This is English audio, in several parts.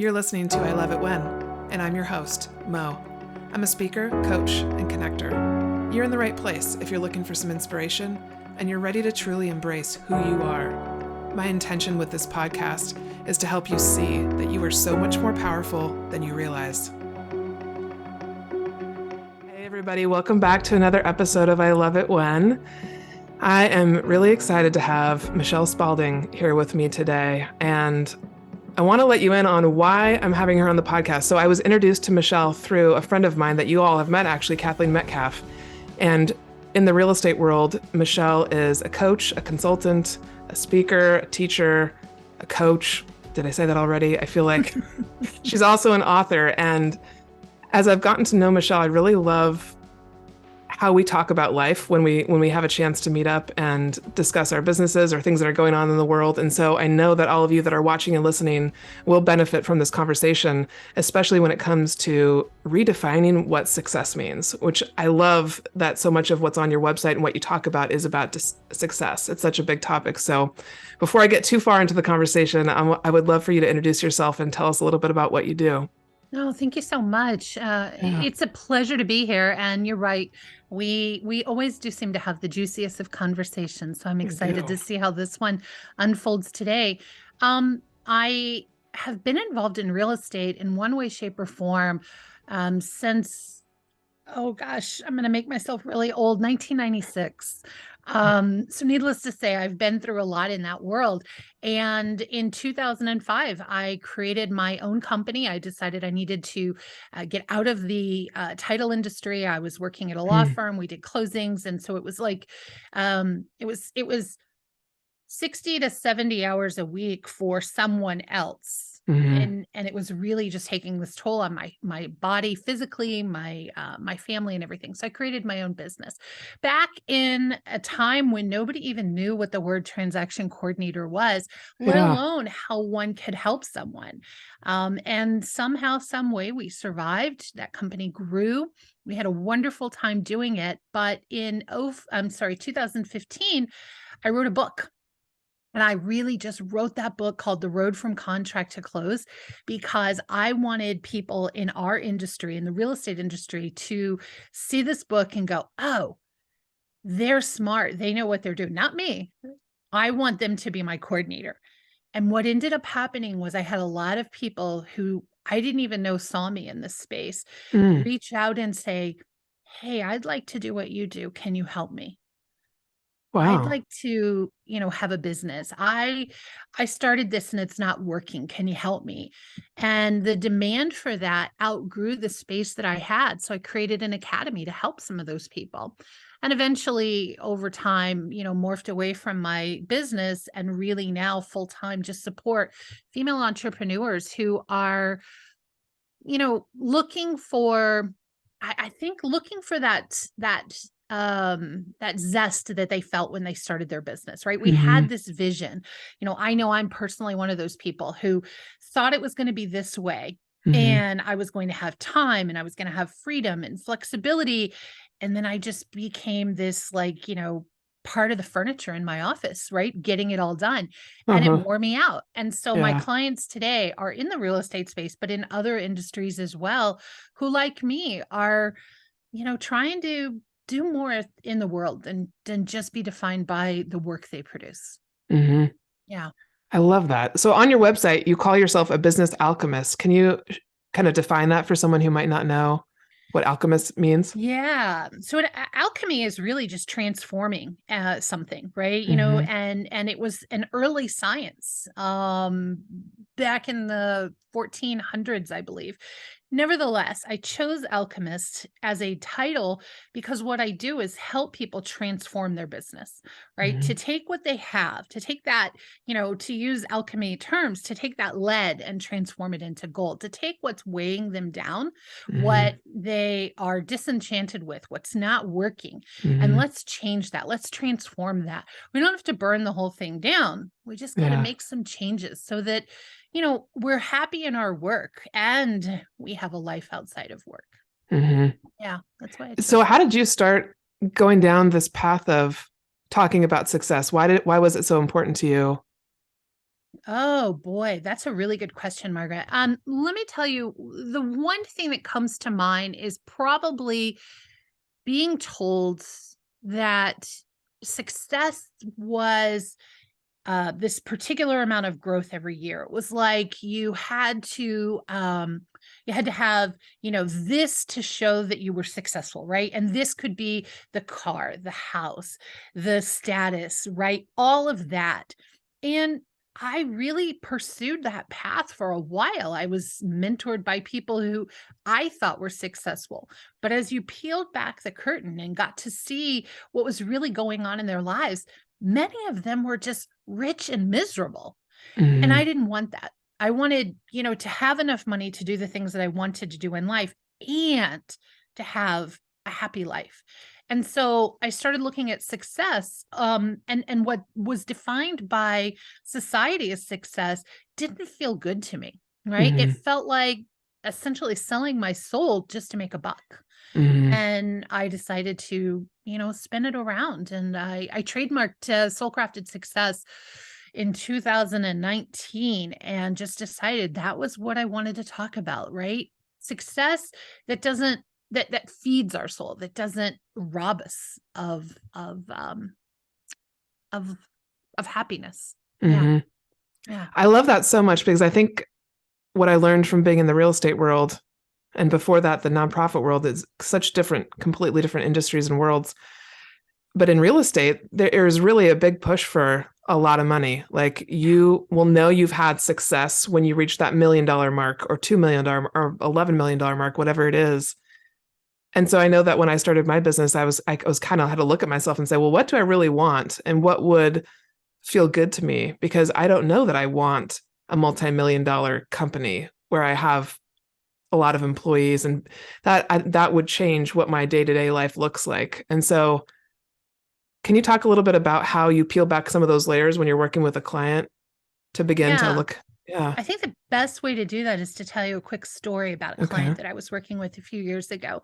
You're listening to I Love It When, and I'm your host, Mo. I'm a speaker, coach, and connector. You're in the right place if you're looking for some inspiration and you're ready to truly embrace who you are. My intention with this podcast is to help you see that you are so much more powerful than you realize. Hey everybody, welcome back to another episode of I Love It When. I am really excited to have Michelle Spalding here with me today, and I want to let you in on why I'm having her on the podcast. So I was introduced to Michelle through a friend of mine that you all have met, actually, Kathleen Metcalf. And in the real estate world, Michelle is a coach, a consultant, a speaker, a teacher, a coach. Did I say that already? I feel like she's also an author. And as I've gotten to know Michelle, I really love how we talk about life when we have a chance to meet up and discuss our businesses or things that are going on in the world. And so I know that all of you that are watching and listening will benefit from this conversation, especially when it comes to redefining what success means, which I love that so much of what's on your website and what you talk about is about success. It's such a big topic. So before I get too far into the conversation, I would love for you to introduce yourself and tell us a little bit about what you do. Oh, thank you so much. It's a pleasure to be here. And you're right. We always do seem to have the juiciest of conversations. So I'm excited to see how this one unfolds today. I have been involved in real estate in one way, shape, or form since, oh gosh, I'm going to make myself really old, 1996. So needless to say, I've been through a lot in that world. And in 2005, I created my own company. I decided I needed to get out of the title industry. I was working at a law firm. We did closings. And so it was like, it was 60 to 70 hours a week for someone else. And it was really just taking this toll on my body physically, my family and everything. So I created my own business back in a time when nobody even knew what the word transaction coordinator was, let alone how one could help someone. And somehow, some way we survived. That company grew. We had a wonderful time doing it. But in 2015, I wrote a book. And I really just wrote that book called The Road from Contract to Close because I wanted people in our industry, in the real estate industry, to see this book and go, oh, they're smart. They know what they're doing. Not me. I want them to be my coordinator. And what ended up happening was I had a lot of people who I didn't even know saw me in this space reach out and say, hey, I'd like to do what you do. Can you help me? Wow. I'd like to, have a business. I started this and it's not working. Can you help me? And the demand for that outgrew the space that I had. So I created an academy to help some of those people. And eventually over time, morphed away from my business and really now full-time just support female entrepreneurs who are, looking for, I think looking for that zest that they felt when they started their business, right? We had this vision. I know I'm personally one of those people who thought it was going to be this way and I was going to have time and I was going to have freedom and flexibility. And then I just became this part of the furniture in my office, right? Getting it all done. And it wore me out. And so my clients today are in the real estate space, but in other industries as well, who like me are, trying to do more in the world than just be defined by the work they produce. Yeah. I love that. So on your website, you call yourself a business alchemist. Can you kind of define that for someone who might not know what alchemist means? Yeah. So alchemy is really just transforming something, right? And it was an early science back in the 1400s, I believe. Nevertheless, I chose alchemist as a title because what I do is help people transform their business, right? To take what they have, to take that, to use alchemy terms, to take that lead and transform it into gold, to take what's weighing them down, what they are disenchanted with, what's not working, and let's change that. Let's transform that. We don't have to burn the whole thing down. We just got to make some changes so that we're happy in our work and we have a life outside of work. Yeah, that's why. So how did you start going down this path of talking about success? Why was it so important to you? Oh boy, that's a really good question, Margaret. Let me tell you, the one thing that comes to mind is probably being told that success was this particular amount of growth every year. It was like you had to have, this to show that you were successful, right? And this could be the car, the house, the status, right? All of that. And I really pursued that path for a while. I was mentored by people who I thought were successful. But as you peeled back the curtain and got to see what was really going on in their lives, many of them were just rich and miserable. And I didn't want that. I wanted, to have enough money to do the things that I wanted to do in life and to have a happy life. And so I started looking at success, and what was defined by society as success didn't feel good to me, right? It felt like essentially selling my soul just to make a buck. And I decided to, spin it around. And I trademarked Soul Crafted Success in 2019 and just decided that was what I wanted to talk about, right? Success that doesn't that feeds our soul, that doesn't rob us of happiness. Yeah. Yeah. I love that so much because I think what I learned from being in the real estate world and before that, the nonprofit world is such completely different industries and worlds. But in real estate, there is really a big push for a lot of money. Like you will know you've had success when you reach that $1 million mark or $2 million or $11 million mark, whatever it is. And so I know that when I started my business, I was kind of had to look at myself and say, well, what do I really want? And what would feel good to me? Because I don't know that I want a multi-million-dollar company where I have a lot of employees, and that would change what my day-to-day life looks like. And so can you talk a little bit about how you peel back some of those layers when you're working with a client to begin to look? Yeah. I think the best way to do that is to tell you a quick story about a client that I was working with a few years ago.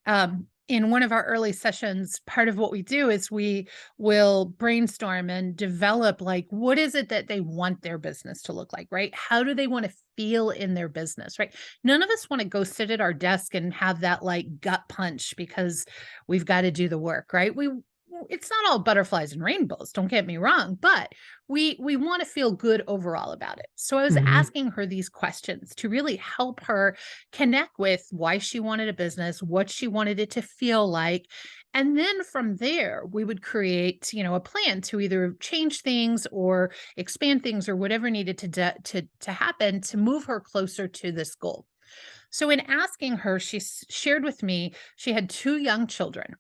In one of our early sessions, part of what we do is we will brainstorm and develop, like, what is it that they want their business to look like, right? How do they want to feel in their business, right? None of us want to go sit at our desk and have that like gut punch because we've got to do the work, right? It's not all butterflies and rainbows, don't get me wrong, but we want to feel good overall about it. So I was asking her these questions to really help her connect with why she wanted a business, what she wanted it to feel like. And then from there, we would create, a plan to either change things or expand things or whatever needed to happen to move her closer to this goal. So in asking her, she shared with me she had 2 young children.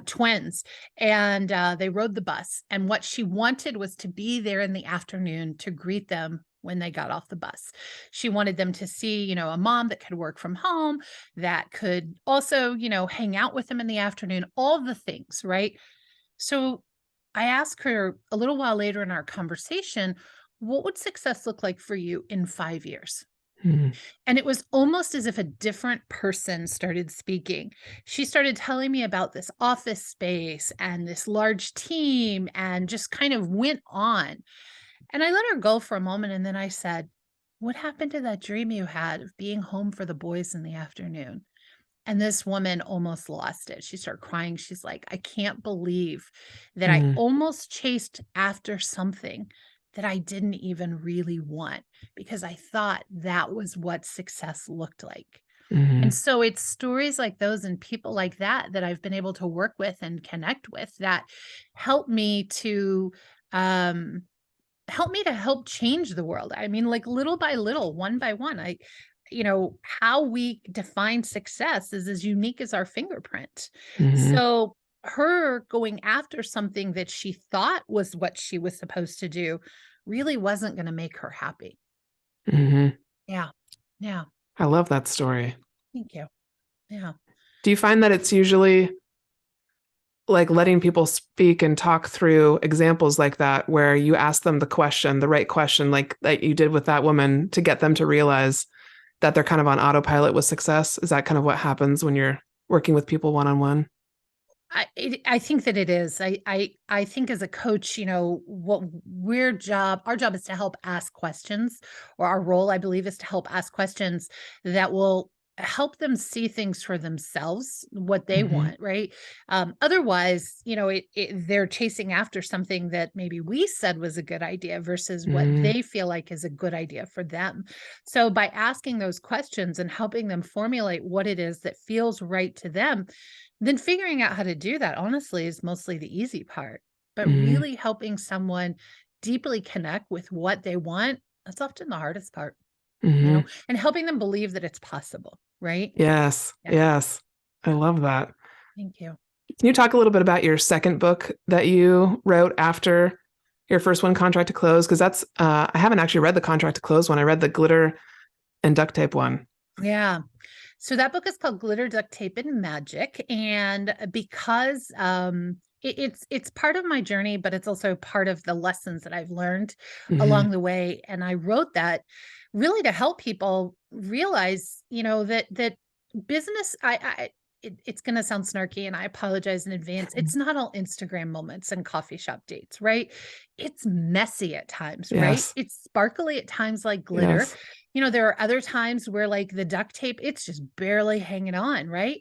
Twins, and they rode the bus. And what she wanted was to be there in the afternoon to greet them when they got off the bus. She wanted them to see, a mom that could work from home, that could also, hang out with them in the afternoon, all the things, right? So I asked her a little while later in our conversation, what would success look like for you in 5 years? And it was almost as if a different person started speaking. She started telling me about this office space and this large team and just kind of went on. And I let her go for a moment. And then I said, what happened to that dream you had of being home for the boys in the afternoon? And this woman almost lost it. She started crying. She's like, I can't believe that I almost chased after something that I didn't even really want because I thought that was what success looked like. And so it's stories like those and people like that that I've been able to work with and connect with that help me to help change the world. I mean, like little by little, one by one, how we define success is as unique as our fingerprint. So her going after something that she thought was what she was supposed to do really wasn't going to make her happy. Yeah. Yeah. I love that story. Thank you. Yeah. Do you find that it's usually like letting people speak and talk through examples like that, where you ask them the right question, like that you did with that woman, to get them to realize that they're kind of on autopilot with success? Is that kind of what happens when you're working with people one-on-one? I think that it is. I think as a coach, what our job is to help ask questions, or our role, I believe, is to help ask questions that will help them see things for themselves, what they Mm-hmm. want, right? Otherwise, they're chasing after something that maybe we said was a good idea versus what Mm-hmm. they feel like is a good idea for them. So by asking those questions and helping them formulate what it is that feels right to them, then figuring out how to do that, honestly, is mostly the easy part. But Mm-hmm. really helping someone deeply connect with what they want, that's often the hardest part, Mm-hmm. and helping them believe that it's possible, right? Yes. Yeah. Yes. I Yeah. love that. Thank you. Can you talk a little bit about your second book that you wrote after your first one, Contract to Close? Because I haven't actually read the Contract to Close one. I read the glitter and duct tape one. Yeah. So that book is called Glitter, Duct Tape, and Magic. And because it's part of my journey, but it's also part of the lessons that I've learned Mm-hmm. along the way. And I wrote that really to help people realize, that business, it's going to sound snarky, and I apologize in advance. It's not all Instagram moments and coffee shop dates, right? It's messy at times, right? Yes. It's sparkly at times like glitter. Yes. There are other times where like the duct tape, it's just barely hanging on, right?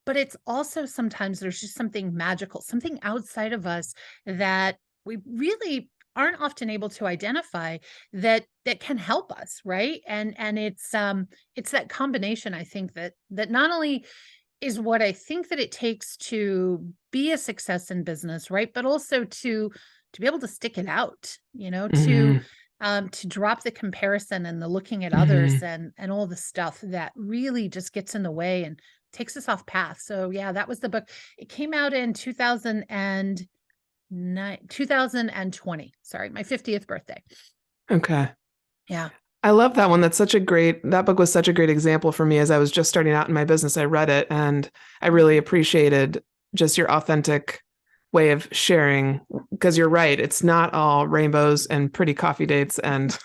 But it's also sometimes there's just something magical, something outside of us that we really aren't often able to identify that can help us, right? And it's that combination, I think, that not only is what I think that it takes to be a success in business, right? But also to be able to stick it out, Mm-hmm. to drop the comparison and the looking at Mm-hmm. others and all the stuff that really just gets in the way and takes us off path. So yeah, that was the book. It came out in 2020. Sorry, my 50th birthday. Okay. Yeah. I love that one. That book was such a great example for me as I was just starting out in my business. I read it and I really appreciated just your authentic way of sharing because you're right. It's not all rainbows and pretty coffee dates and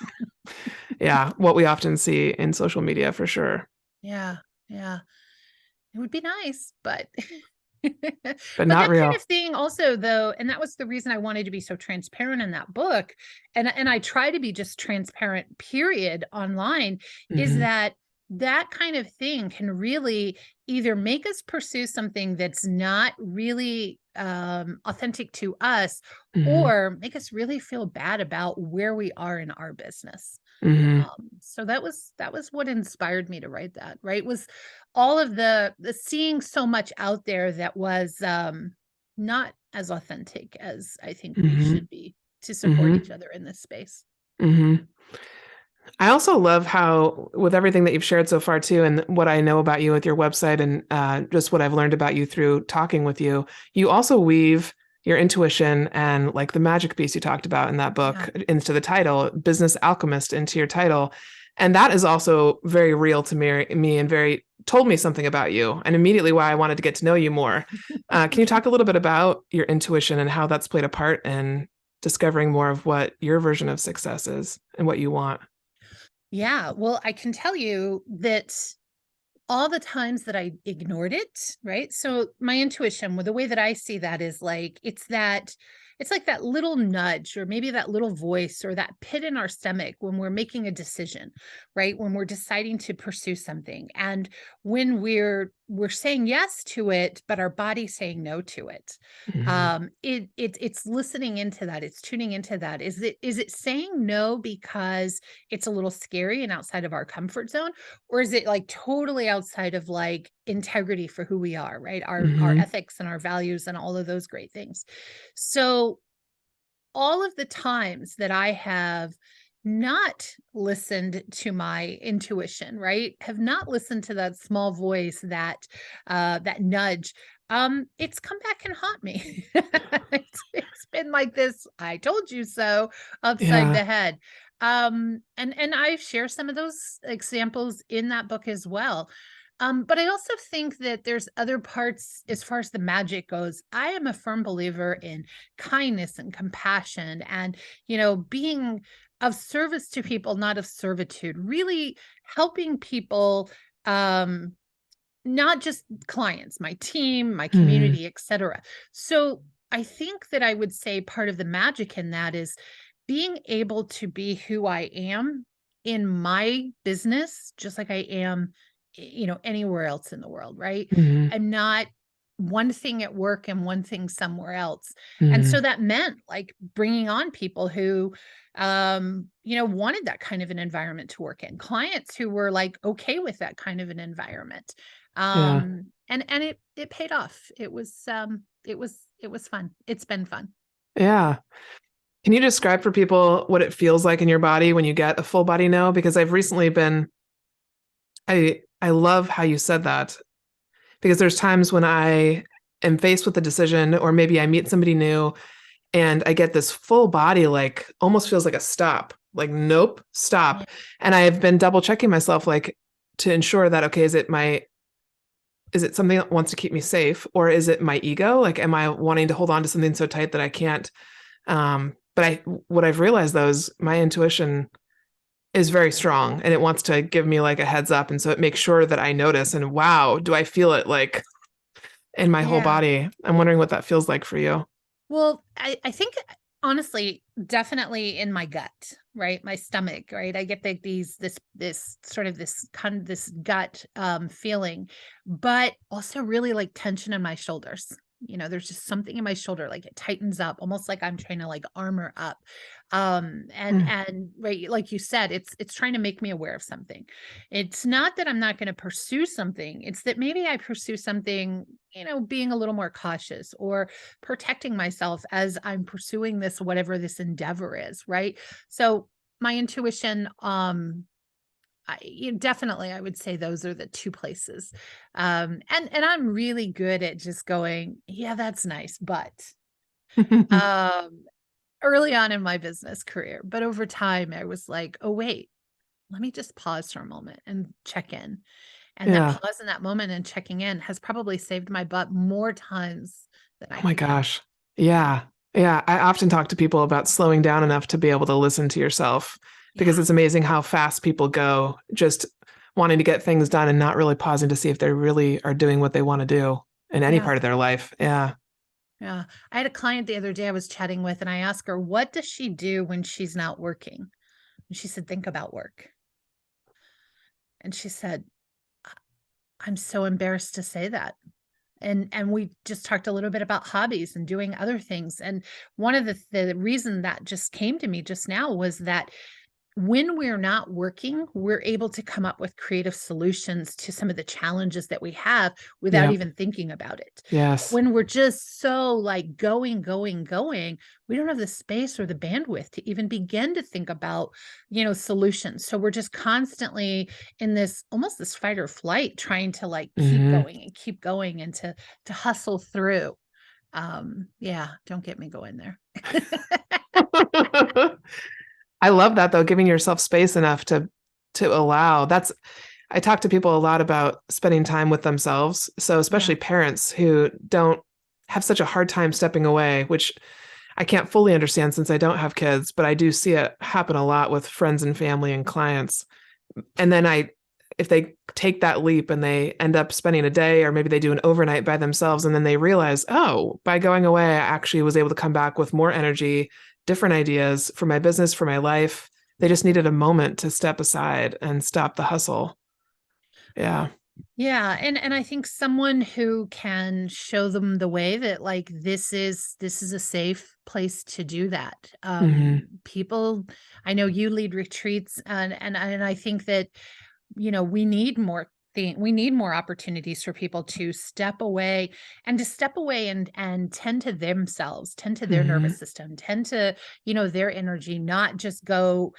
yeah, what we often see in social media for sure, Yeah. Yeah. It would be nice, but but but not that kind of real. thing also, though, and that was the reason I wanted to be so transparent in that book, and I try to be just transparent, period, online, is Hmm. that kind of thing can really either make us pursue something that's not really authentic to us, Hmm. or make us really feel bad about where we are in our business. Hmm. So that was what inspired me to write that, right? Was all of the seeing so much out there that was not as authentic as I think we Hmm. should be to support each Hmm. other in this space. Hmm. I also love how, with everything that you've shared so far, too, and what I know about you with your website and just what I've learned about you through talking with you, you also weave your intuition and like the magic piece you talked about in that Yeah. book into the title, Business Alchemist, into your title. And that is also very real to me and very told me something about you and immediately why I wanted to get to know you more. Can you talk a little bit about your intuition and how that's played a part in discovering more of what your version of success is and what you want? Yeah, well, I can tell you that all the times that I ignored it, right? So my intuition, well, the way that I see that is like it's like that little nudge or maybe that little voice or that pit in our stomach when we're making a decision, right? When we're deciding to pursue something and when we're saying yes to it, but our body's saying no to it. Hmm. It's listening into that, it's tuning into that. Is it saying no because it's a little scary and outside of our comfort zone? Or is it like totally outside of like integrity for who we are, right? Our Hmm. ethics and our values and all of those great things. So all of the times that I have not listened to my intuition, right? Have not listened to that small voice, that nudge. It's come back and haunt me. It's been like this, I told you so, upside Yeah. the head. And I share some of those examples in that book as well. But I also think that there's other parts as far as the magic goes. I am a firm believer in kindness and compassion and, being of service to people, not of servitude, really helping people um not just clients, my team, my Mm-hmm. community, etc. So I think that I would say part of the magic in that is being able to be who I am in my business, just like I am, anywhere else in the world, right? Mm-hmm. And not one thing at work and one thing somewhere else. And so Mm-hmm. that meant like bringing on people who, wanted that kind of an environment to work in, clients who were like okay with that kind of an environment. Yeah. And it paid off. It was fun. It's been fun. Yeah. Can you describe for people what it feels like in your body when you get a full body no? Because I've recently been, I love how you said that, because there's times when I am faced with a decision, or maybe I meet somebody new and I get this full body, like almost feels like a stop, like, nope, Yeah. stop. And I've been double checking myself, like, to ensure that, okay, is it something that wants to keep me safe, or is it my ego? Like, am I wanting to hold on to something so tight that I can't? But what I've realized though is my intuition is very strong and it wants to give me like a heads up. And so it makes sure that I notice, and wow, do I feel it like in my whole Yeah. body? I'm wondering what that feels like for you. Well, I think honestly, definitely in my gut, right? My stomach, right? I get like this sort of this kind of this gut feeling, but also really like tension in my shoulders. There's just something in my shoulder, like it tightens up, almost like I'm trying to like armor up. Mm, And right, like you said, it's trying to make me aware of something. It's not that I'm not going to pursue something. It's that maybe I pursue something, being a little more cautious or protecting myself as I'm pursuing this, whatever this endeavor is, right? So my intuition, definitely, I would say those are the two places. And I'm really good at just going, yeah, that's nice, but um, early on in my business career, but over time, I was like, oh wait, let me just pause for a moment and check in. And that yeah. pause in that moment and checking in has probably saved my butt more times than Oh I my can count. gosh. Yeah. Yeah. I often talk to people about slowing down enough to be able to listen to yourself, because Yeah. it's amazing how fast people go, just wanting to get things done and not really pausing to see if they really are doing what they want to do in any Yeah. part of their life. Yeah. Yeah. I had a client the other day I was chatting with, and I asked her, what does she do when she's not working? And she said, think about work. And she said, I'm so embarrassed to say that. And we just talked a little bit about hobbies and doing other things. And one of the reason that just came to me just now was that when we're not working, we're able to come up with creative solutions to some of the challenges that we have without Yep. even thinking about it. But Yes. when we're just so like going, going, going, we don't have the space or the bandwidth to even begin to think about, solutions. So we're just constantly in this almost this fight or flight, trying to like Hmm. keep going and to hustle through. Yeah, don't get me going there. I love that though, giving yourself space enough to allow. That's I talk to people a lot about spending time with themselves. So Yeah. especially parents who don't have such a hard time stepping away, which I can't fully understand since I don't have kids, but I do see it happen a lot with friends and family and clients. And then if they take that leap and they end up spending a day, or maybe they do an overnight by themselves, and then they realize, oh, by going away, I actually was able to come back with more energy, different ideas for my business, for my life. They just needed a moment to step aside and stop the hustle. Yeah. Yeah, and I think someone who can show them the way that like this is a safe place to do that. Hmm. People, I know you lead retreats, and I think that we need more we need more opportunities for people to step away and and tend to themselves, tend to their Hmm. nervous system, tend to, their energy, not just go,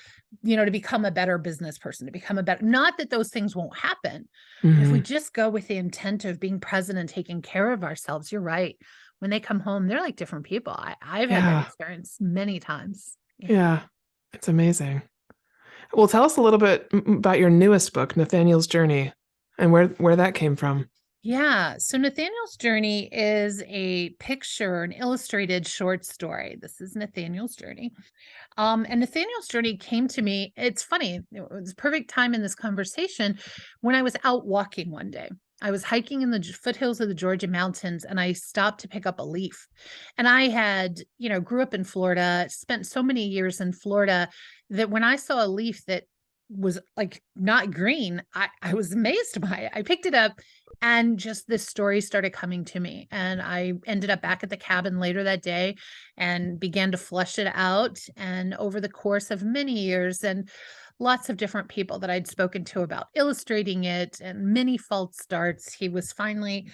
to become a better business person, to become a better, not that those things won't happen, but if we Hmm. just go with the intent of being present and taking care of ourselves, you're right. When they come home, they're like different people. I've had that Yeah. experience many times. Yeah. Yeah. It's amazing. Well, tell us a little bit about your newest book, Nathaniel's Journey, and where that came from. Yeah. So Nathaniel's Journey is a picture, an illustrated short story. This is Nathaniel's Journey. And Nathaniel's Journey came to me. It's funny. It was perfect time in this conversation when I was out walking one day. I was hiking in the foothills of the Georgia mountains, and I stopped to pick up a leaf. And I had, grew up in Florida, spent so many years in Florida, that when I saw a leaf that was like not green, I was amazed by it. I picked it up, and just this story started coming to me. And I ended up back at the cabin later that day and began to flesh it out. And over the course of many years, and lots of different people that I'd spoken to about illustrating it, and many false starts, he was finally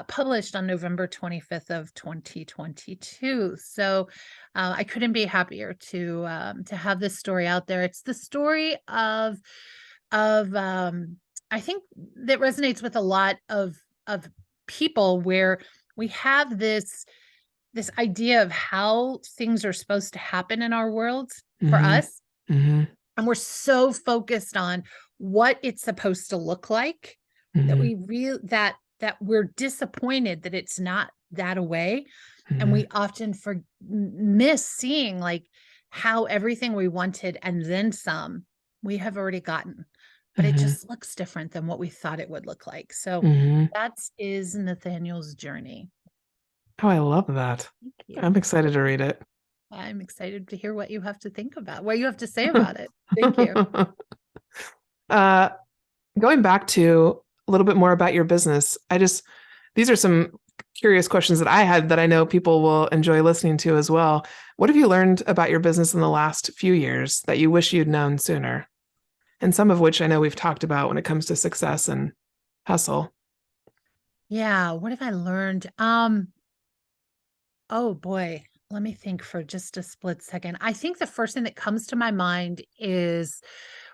published on November 25th of 2022. So I couldn't be happier to have this story out there. It's the story of I think that resonates with a lot of people, where we have this idea of how things are supposed to happen in our world for us. Mm-hmm. And we're so focused on what it's supposed to look like that that we're disappointed that it's not that way. And we often miss seeing like how everything we wanted and then some we have already gotten, but it just looks different than what we thought it would look like. So that is Nathaniel's journey. Oh, I love that. I'm excited to read it. I'm excited to hear what you have to think about, what you have to say about it. Thank you. Going back to a little bit more about your business, these are some curious questions that I had that I know people will enjoy listening to as well. What have you learned about your business in the last few years that you wish you'd known sooner? And some of which I know we've talked about when it comes to success and hustle. Yeah. What have I learned? Oh boy. Let me think for just a split second. I think the first thing that comes to my mind is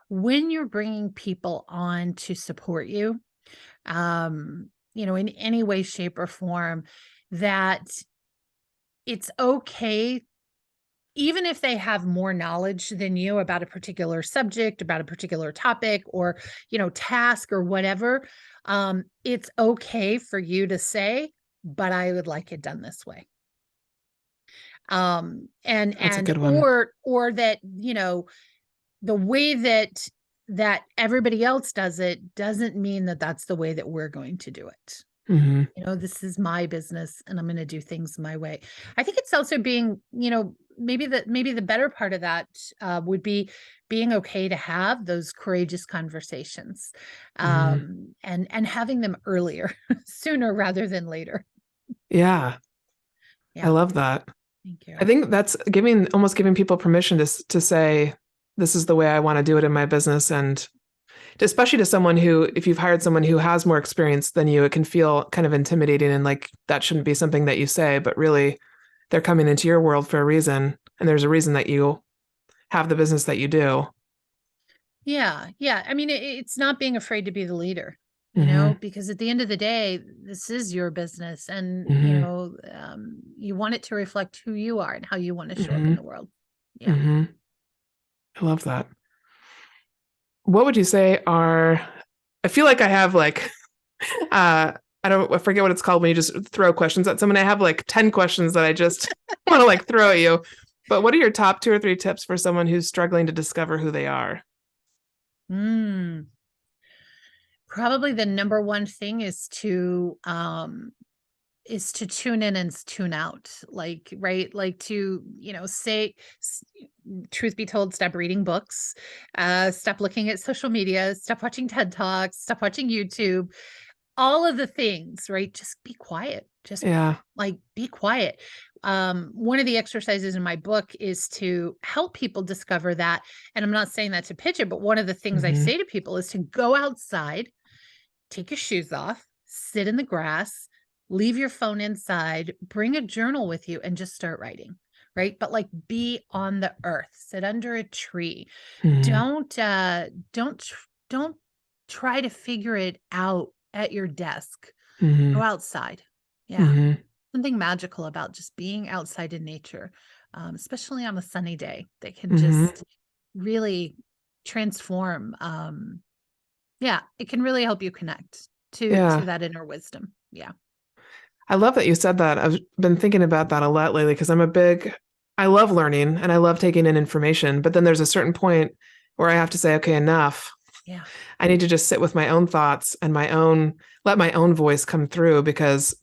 when you're bringing people on to support you, in any way, shape, or form, that it's okay, even if they have more knowledge than you about a particular subject, about a particular topic, or, task or whatever. It's okay for you to say, but I would like it done this way. That's a good one. Or that, the way that everybody else does it doesn't mean that that's the way that we're going to do it. This is my business and I'm going to do things my way. I think it's also being, maybe the better part of that would be being okay to have those courageous conversations, and having them earlier, sooner rather than later. Yeah. I love that. Thank you. I think that's almost giving people permission to say, this is the way I want to do it in my business. And especially to someone who, if you've hired someone who has more experience than you, it can feel kind of intimidating and like that shouldn't be something that you say, but really they're coming into your world for a reason. And there's a reason that you have the business that you do. Yeah. Yeah. I mean, it's not being afraid to be the leader. Because at the end of the day, this is your business, and you want it to reflect who you are and how you want to show up in the world. Yeah. I love that. What would you say I feel like I have like, I forget what it's called when you just throw questions at someone. I have like 10 questions that I just want to like throw at you. But what are your top 2 or 3 tips for someone who's struggling to discover who they are? Probably the number one thing is to tune in and tune out, right? Like to, say, truth be told, stop reading books, stop looking at social media, stop watching TED Talks, stop watching YouTube, all of the things, right? Just be quiet. Just be quiet. One of the exercises in my book is to help people discover that. And I'm not saying that to pitch it, but one of the things I say to people is to go outside, take your shoes off, sit in the grass, leave your phone inside, bring a journal with you, and just start writing, right? But like, be on the earth, sit under a tree. Don't try to figure it out at your desk. Go outside. Yeah. Something magical about just being outside in nature, especially on a sunny day, that can just really transform. It can really help you connect to that inner wisdom. Yeah. I love that you said that. I've been thinking about that a lot lately because I love learning and I love taking in information, but then there's a certain point where I have to say, okay, enough. Yeah. I need to just sit with my own thoughts and let my own voice come through, because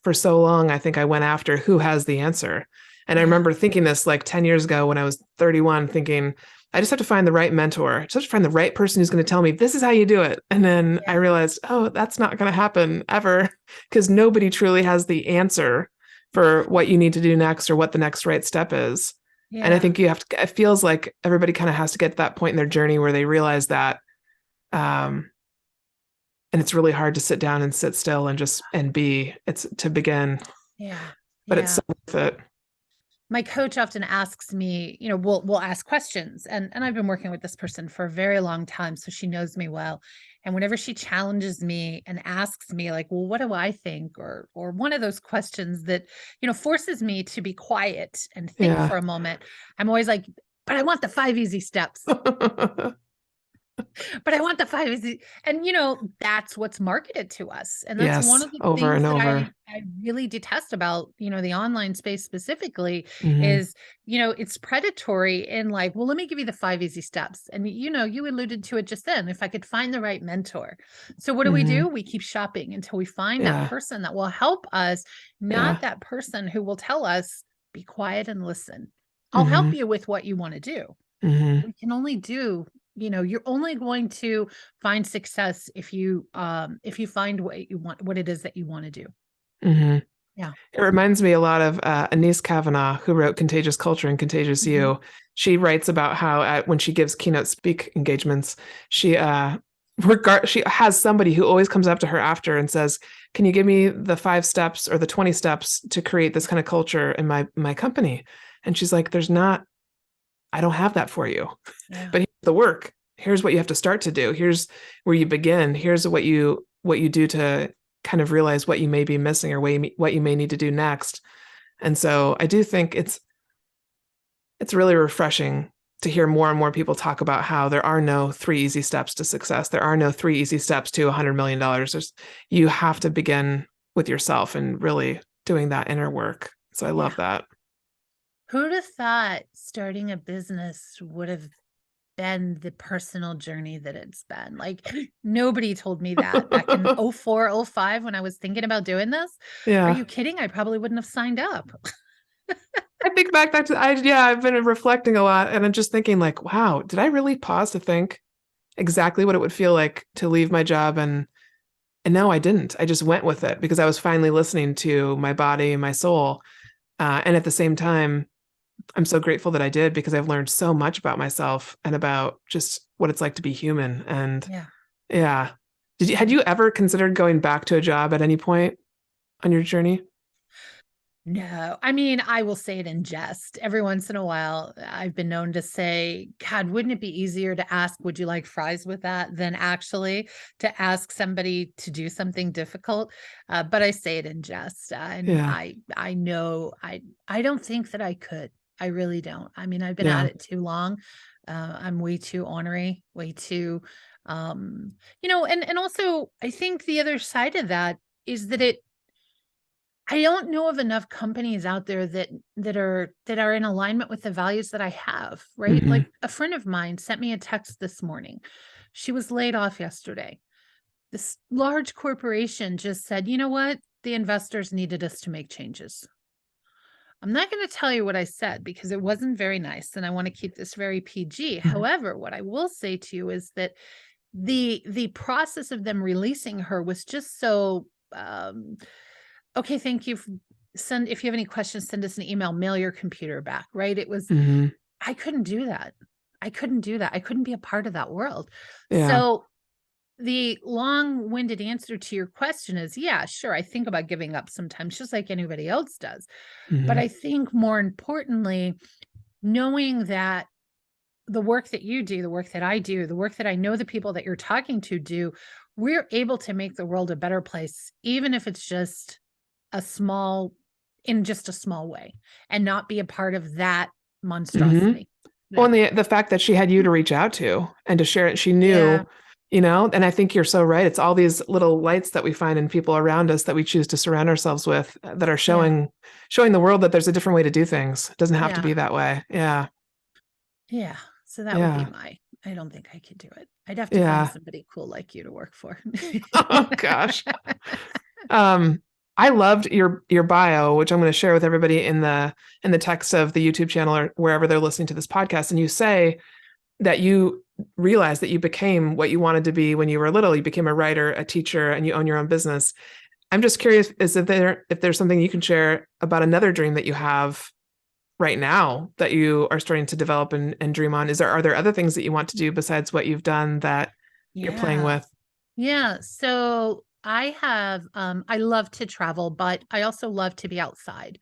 for so long, I think I went after who has the answer. And I Yeah. remember thinking this like 10 years ago when I was 31, thinking, I just have to find the right mentor. I just have to find the right person who's going to tell me this is how you do it. And then I Yeah. realized, oh, that's not going to happen ever, because nobody truly has the answer for what you need to do next or what the next right step is. And I Yeah. think it feels like everybody kind of has to get to that point in their journey where they realize that. Um, and it's really hard to sit down and sit still and it's to begin, Yeah. but it's Yeah. so worth it. My coach often asks me, we'll ask questions, and I've been working with this person for a very long time, so she knows me well. And whenever she challenges me and asks me like, well, what do I think? Or one of those questions that, forces me to be quiet and think Yeah. for a moment, I'm always like, but I want the 5 easy steps. But I want the 5 easy. And that's what's marketed to us. And that's one Yes, of the over things and that over. I really detest about, the online space specifically Hmm. is, it's predatory in like, well, let me give you the 5 easy steps. And you alluded to it just then, if I could find the right mentor. So what Hmm. do? We keep shopping until we find that Yeah. person that will help us, not Yeah. that person who will tell us, be quiet and listen. I'll Hmm. help you with what you want to do. Hmm. We can only do, you're only going to find success if you find what you want, what it is that you want to do. Hmm. Yeah. It reminds me a lot of Anise Kavanaugh, who wrote Contagious Culture and Contagious Mhm. You. She writes about how when she gives keynote speak engagements, she she has somebody who always comes up to her after and says, "Can you give me the 5 steps or the 20 steps to create this kind of culture in my company?" And she's like, I don't have that for you, Yeah. but here's the work. Here's what you have to start to do. Here's where you begin. Here's what you do to kind of realize what you may be missing or what you may need to do next. And so I do think it's really refreshing to hear more and more people talk about how there are no 3 easy steps to success. There are no 3 easy steps to $100 million. You have to begin with yourself and really doing that inner work. So I Yeah. love that. Who'd have thought starting a business would have been the personal journey that it's been? Like, nobody told me that back in 04, 05 when I was thinking about doing this. Are Yeah. you kidding? I probably wouldn't have signed up. I think back to I've been reflecting a lot, and I'm just thinking like, wow, did I really pause to think exactly what it would feel like to leave my job? And no, I didn't. I just went with it because I was finally listening to my body and my soul. And at the same time, I'm so grateful that I did, because I've learned so much about myself and about just what it's like to be human. And Yeah. yeah. Had Yeah. you ever considered going back to a job at any point on your journey? No, I mean, I will say it in jest. Every once in a while, I've been known to say, God, wouldn't it be easier to ask, would you like fries with that, than actually to ask somebody to do something difficult? But I say it in jest. And Yeah. I know I don't think that I could. I really don't. I mean, I've been at Yeah. it too long. I'm way too ornery, way too, and also I think the other side of that is that I don't know of enough companies out there that are in alignment with the values that I have, right? Hmm. Like a friend of mine sent me a text this morning. She was laid off yesterday. This large corporation just said, "You know what? The investors needed us to make changes." I'm not going to tell you what I said because it wasn't very nice and I want to keep this very PG. However, what I will say to you is that the process of them releasing her was just so okay, thank you. Send if you have any questions, send us an email, mail your computer back, right? It was Hmm. I couldn't do that. I couldn't do that. I couldn't be a part of that world. Yeah. So the long-winded answer to your question is, yeah, sure. I think about giving up sometimes, just like anybody else does. But Hmm. I think more importantly, knowing that the work that you do, the work that I do, the work that I know the people that you're talking to do, we're able to make the world a better place, even if it's just a small in just a small way and not be a part of that Hmm. monstrosity. Well, Yeah. and the fact that she had you to reach out to and to share it, she Yeah. knew, and I think you're so right. It's all these little lights that we find in people around us that we choose to surround ourselves with, that are Yeah. showing the world that there's a different way to do things. It doesn't have to Yeah. be that way. Yeah. Yeah. So that would be Yeah. my I don't think I could do it. I'd have to find Yeah. somebody cool like you to work for. Oh gosh. I loved your bio, which I'm going to share with everybody in the text of the YouTube channel or wherever they're listening to this podcast. And you say that you realized that you became what you wanted to be when you were little. You became a writer, a teacher, and you own your own business. I'm just curious, if there's something you can share about another dream that you have right now that you are starting to develop and dream on. Are there other things that you want to do besides what you've done that you're playing Yeah. with? Yeah. So I love to travel, but I also love to be outside.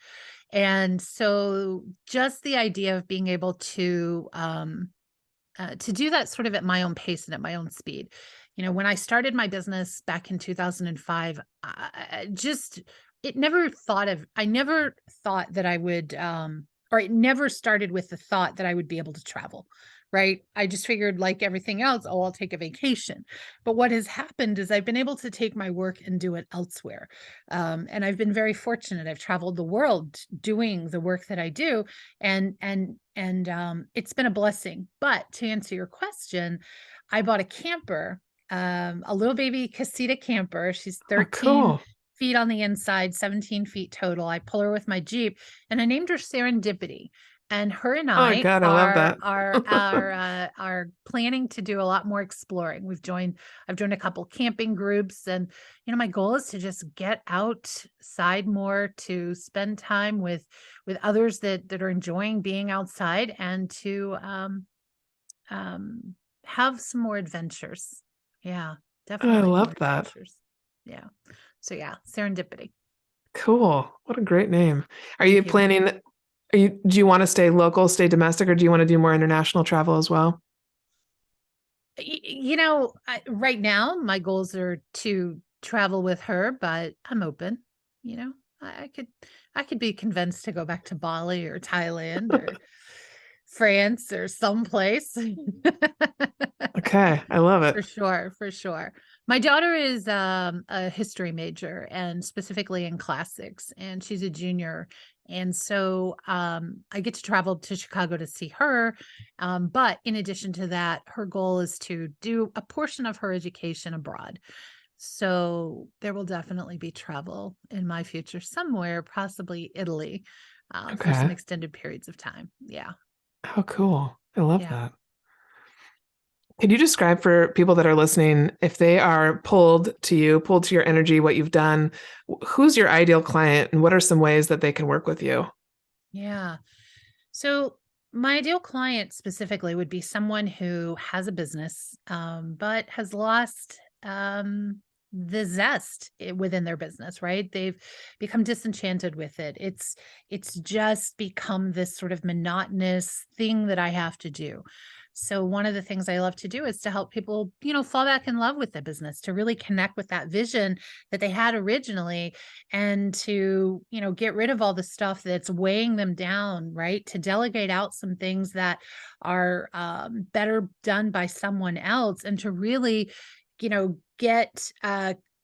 And so just the idea of being able to do that sort of at my own pace and at my own speed. When I started my business back in 2005, I never thought that I would, or it never started with the thought that I would be able to travel, right? I just figured, like everything else, oh, I'll take a vacation. But what has happened is I've been able to take my work and do it elsewhere. And I've been very fortunate. I've traveled the world doing the work that I do. And it's been a blessing. But to answer your question, I bought a camper, a little baby casita camper. She's Oh, 13 cool. feet on the inside, 17 feet total. I pull her with my Jeep, and I named her Serendipity. And her and Oh I God, I love are that. planning to do a lot more exploring. I've joined a couple camping groups, and my goal is to just get outside more, to spend time with others that are enjoying being outside, and to have some more adventures. Yeah, Oh, I definitely more love that. adventures. Yeah. So yeah, Serendipity. Cool. What a great name. Are you Thank you. planning, do you want to stay local, stay domestic, or do you want to do more international travel as well? Right now my goals are to travel with her, but I'm open. You know, I could be convinced to go back to Bali or Thailand or France or someplace. Okay, I love it. For sure, for sure. My daughter is a history major, and specifically in classics, and she's a junior. And so I get to travel to Chicago to see her. But in addition to that, her goal is to do a portion of her education abroad. So there will definitely be travel in my future somewhere, possibly Italy, for some Okay. extended periods of time. Yeah. How cool. I love Yeah. that. Could you describe for people that are listening, if they are pulled to you, pulled to your energy, what you've done, who's your ideal client and what are some ways that they can work with you? Yeah. So my ideal client specifically would be someone who has a business, but has lost the zest within their business, right? They've become disenchanted with it. It's just become this sort of monotonous thing that I have to do. So one of the things I love to do is to help people, fall back in love with the business, to really connect with that vision that they had originally, and to get rid of all the stuff that's weighing them down, right? To delegate out some things that are better done by someone else, and to really you know get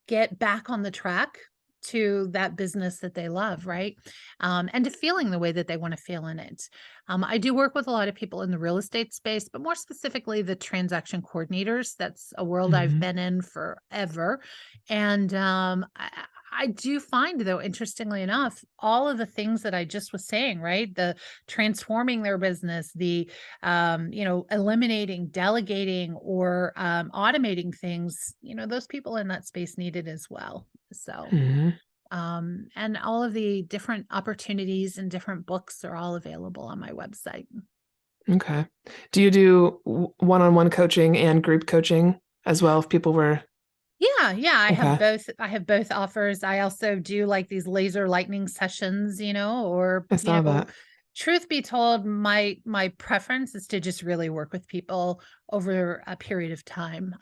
get back on the track to that business that they love, right? And to feeling the way that they want to feel in it. I do work with a lot of people in the real estate space, but more specifically the transaction coordinators. That's a world I've Hmm. been in forever. And I do find, though, interestingly enough, all of the things that I just was saying, right? The transforming their business, the eliminating, delegating, or automating things, those people in that space need it as well. So, Hmm. and all of the different opportunities and different books are all available on my website. Okay. Do you do one-on-one coaching and group coaching as well if people were Yeah, yeah, I have okay. both. I have both offers. I also do like these laser lightning sessions, or I saw that. truth be told, my preference is to just really work with people over a period of time.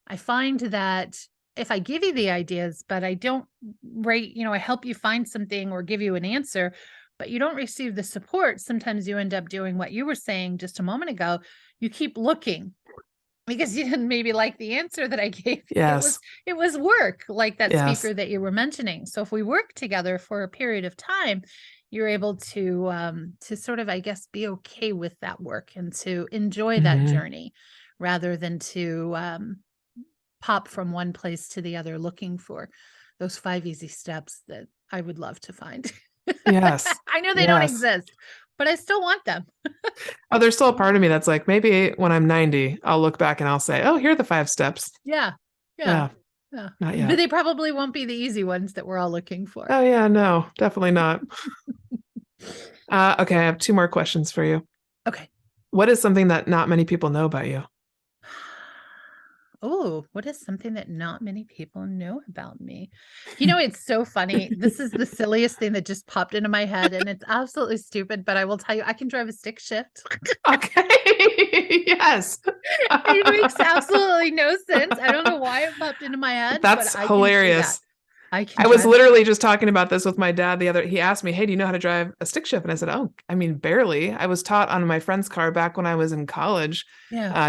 I find that if I give you the ideas, but I don't rate, I help you find something or give you an answer, but you don't receive the support, sometimes you end up doing what you were saying just a moment ago. You keep looking because you didn't maybe like the answer that I gave. Yes. It was work, like that Yes. speaker that you were mentioning. So if we work together for a period of time, you're able to sort of, I guess, be okay with that work and to enjoy that journey rather than to pop from one place to the other looking for those 5 easy steps that I would love to find. Yes. I know they don't exist, but I still want them. Oh, there's still a part of me that's like, maybe when I'm 90, I'll look back and I'll say, oh, here are the 5 steps. Yeah. Not yet. But they probably won't be the easy ones that we're all looking for. Oh yeah, no, definitely not. Okay, I have 2 more questions for you. Okay. What is something that not many people know about you? Oh, what is something that not many people know about me? It's so funny. This is the silliest thing that just popped into my head, and it's absolutely stupid, but I will tell you, I can drive a stick shift. Okay. Yes. It makes absolutely no sense. I don't know why it popped into my head. That's but hilarious. I was literally just talking about this with my dad he asked me, hey, do you know how to drive a stick shift? And I said, oh, I mean, barely. I was taught on my friend's car back when I was in college,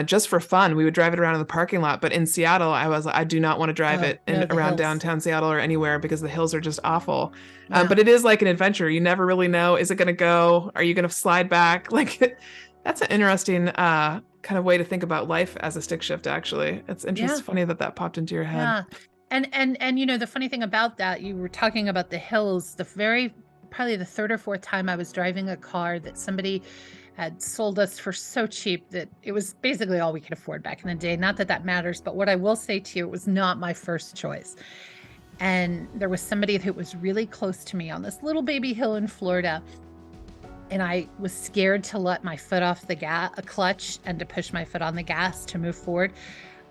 just for fun. We would drive it around in the parking lot. But in Seattle, I do not want to drive it around downtown Seattle or anywhere because the hills are just awful. But it is like an adventure. You never really know, is it going to go? Are you going to slide back? Like, that's an interesting kind of way to think about life as a stick shift, actually. It's interesting, funny that popped into your head. Yeah. And the funny thing about that, you were talking about the hills, probably the 3rd or 4th time I was driving a car that somebody had sold us for so cheap that it was basically all we could afford back in the day. Not that that matters, but what I will say to you, it was not my first choice. And there was somebody who was really close to me on this little baby hill in Florida. And I was scared to let my foot off the clutch and to push my foot on the gas to move forward.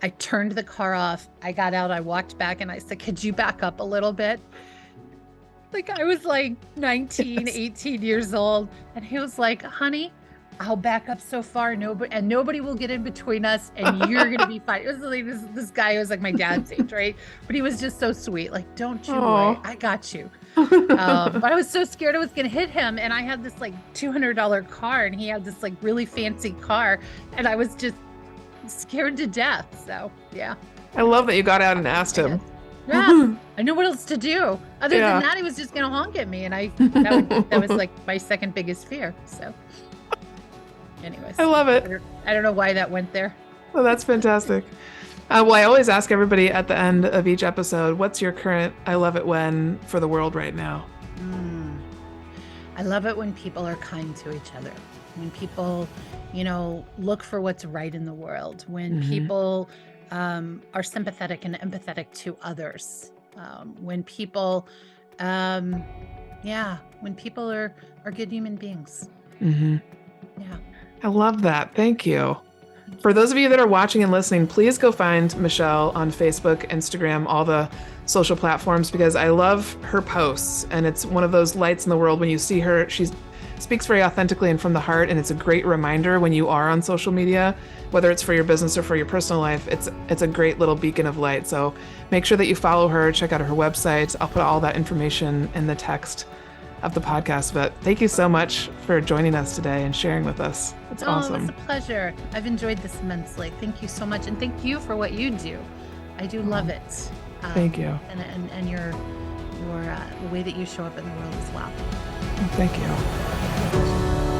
I turned the car off. I got out. I walked back and I said, could you back up a little bit? Like I was like 19, 18 years old. And he was like, honey, I'll back up so far. Nobody will get in between us and you're going to be fine. It was like this guy who was like my dad's age, right? But he was just so sweet. Like, don't you worry. I got you. But I was so scared I was going to hit him. And I had this like $200 car and he had this like really fancy car. And I was just scared to death. So yeah, I love that you got out and asked him. Yeah, I knew what else to do. Other than that, he was just gonna honk at me, and that was like my second biggest fear. So, anyways, I love it. I don't know why that went there. Well, that's fantastic. Well, I always ask everybody at the end of each episode, what's your current I love it when for the world right now? I love it when people are kind to each other. When people, look for what's right in the world. When people are sympathetic and empathetic to others. When people, when people are good human beings. Yeah. I love that. Thank you. For those of you that are watching and listening, please go find Michelle on Facebook, Instagram, all the social platforms, because I love her posts. And it's one of those lights in the world when you see her. She speaks very authentically and from the heart. And it's a great reminder when you are on social media, whether it's for your business or for your personal life, it's a great little beacon of light. So make sure that you follow her, check out her website. I'll put all that information in the text of the podcast. But thank you so much for joining us today and sharing with us. It's awesome. It's a pleasure. I've enjoyed this immensely. Thank you so much. And thank you for what you do. I do love it. Thank you. And your the way that you show up in the world as well. Thank you.